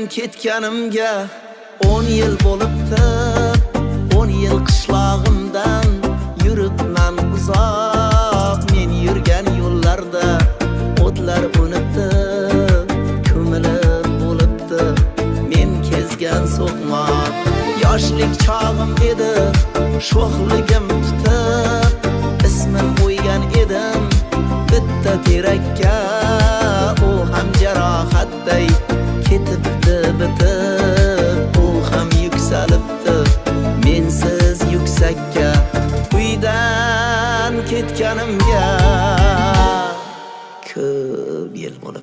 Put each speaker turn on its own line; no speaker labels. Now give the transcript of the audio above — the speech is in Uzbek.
ketganimga 10 yil bo'libdi. 10 yil qishlog'imdan yuribman uzoq. Men yurgan yo'llarda o'tlar unibdi, ko'milib bo'libdi. Men kezgan so'qmoq yoshlik chog'im edi, sho'xligim tutib ismim qo'ygan edim bitta terakka.